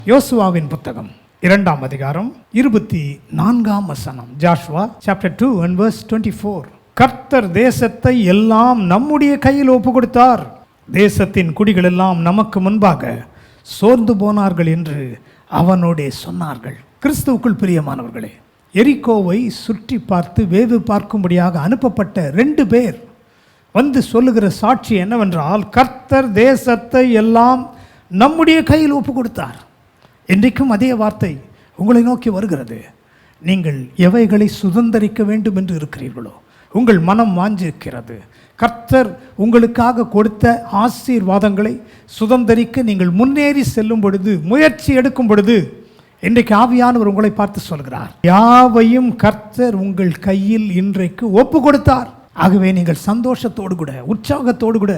யோசுவாவின் புத்தகம் 2ஆம் அதிகாரம் 24ஆம் வசனம். Joshua chapter 2 and verse 24. கர்த்தர் தேசத்தை எல்லாம் நம்முடைய கையில் ஒப்பு கொடுத்தார். தேசத்தின் குடிகள் எல்லாம் நமக்கு முன்பாக சோர்ந்து போனார்கள் என்று அவனோடே சொன்னார்கள். கிறிஸ்துவுக்குள் பிரியமானவர்களே, எரிகோவை சுற்றி பார்த்து வேவு பார்க்கும்படியாக அனுப்பப்பட்ட 2 பேர் வந்து சொல்லுகிற சாட்சி என்னவென்றால், கர்த்தர் தேசத்தை எல்லாம் நம்முடைய கையில் ஒப்பு கொடுத்தார். இன்றைக்கும் அதே வார்த்தை உங்களை நோக்கி வருகிறது. நீங்கள் எவைகளை சுதந்தரிக்க வேண்டும் என்று இருக்கிறீர்களோ, உங்கள் மனம் வாஞ்சிருக்கிறது. கர்த்தர் உங்களுக்காக கொடுத்த ஆசீர்வாதங்களை சுதந்தரிக்க நீங்கள் முன்னேறி செல்லும் பொழுது, முயற்சி எடுக்கும் பொழுது, இன்றைக்கு ஆவியானவர் உங்களை பார்த்து சொல்கிறார், யாவையும் கர்த்தர் உங்கள் கையில் இன்றைக்கு ஒப்பு கொடுத்தார். ஆகவே நீங்கள் சந்தோஷத்தோடு கூட உற்சாகத்தோடு கூட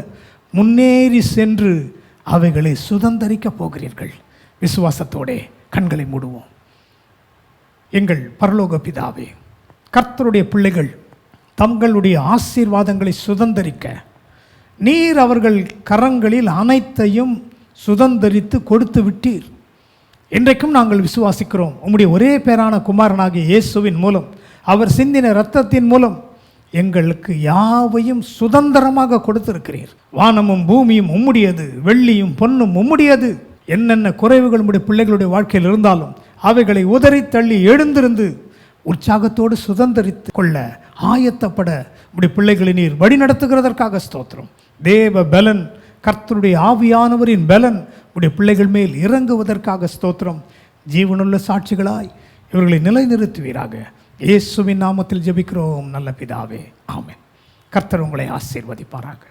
முன்னேறி சென்று அவைகளை சுதந்தரிக்க போகிறீர்கள். விசுவாசத்தோடே கண்களை மூடுவோம். எங்கள் பரலோக பிதாவே, கர்த்தருடைய பிள்ளைகள் தங்களுடைய ஆசீர்வாதங்களை சுதந்தரிக்க நீர் அவர்கள் கரங்களில் அனைத்தையும் சுதந்தரித்து கொடுத்து விட்டீர். இன்றைக்கும் நாங்கள் விசுவாசிக்கிறோம், உம்முடைய ஒரே பேரான குமாரனாகிய இயேசுவின் மூலம், அவர் சிந்தின இரத்தத்தின் மூலம் எங்களுக்கு யாவையும் சுதந்திரமாக கொடுத்திருக்கிறீர். வானமும் பூமியும் உம்முடையது, வெள்ளியும் பொன்னும் உம்முடையது. என்னென்ன குறைவுகள் உம்முடைய பிள்ளைகளுடைய வாழ்க்கையில் இருந்தாலும் அவைகளை உதறி தள்ளி எழுந்திருந்து உற்சாகத்தோடு சுதந்திரித்து கொள்ள ஆயத்தப்பட உம்முடைய பிள்ளைகளை நீர் வழி நடத்துகிறதற்காக ஸ்தோத்திரம். தேவ பலன், கர்த்தருடைய ஆவியானவரின் பலன் உடைய பிள்ளைகள் மேல் இறங்குவதற்காக ஸ்தோத்திரம். ஜீவனுள்ள சாட்சிகளாய் இவர்களை நிலைநிறுத்துவீராக. இயேசுவின் நாமத்தில் ஜெபிக்கிறோம் நல்ல பிதாவே, ஆமென். கர்த்தர் உங்களை ஆசீர்வதிப்பாராக.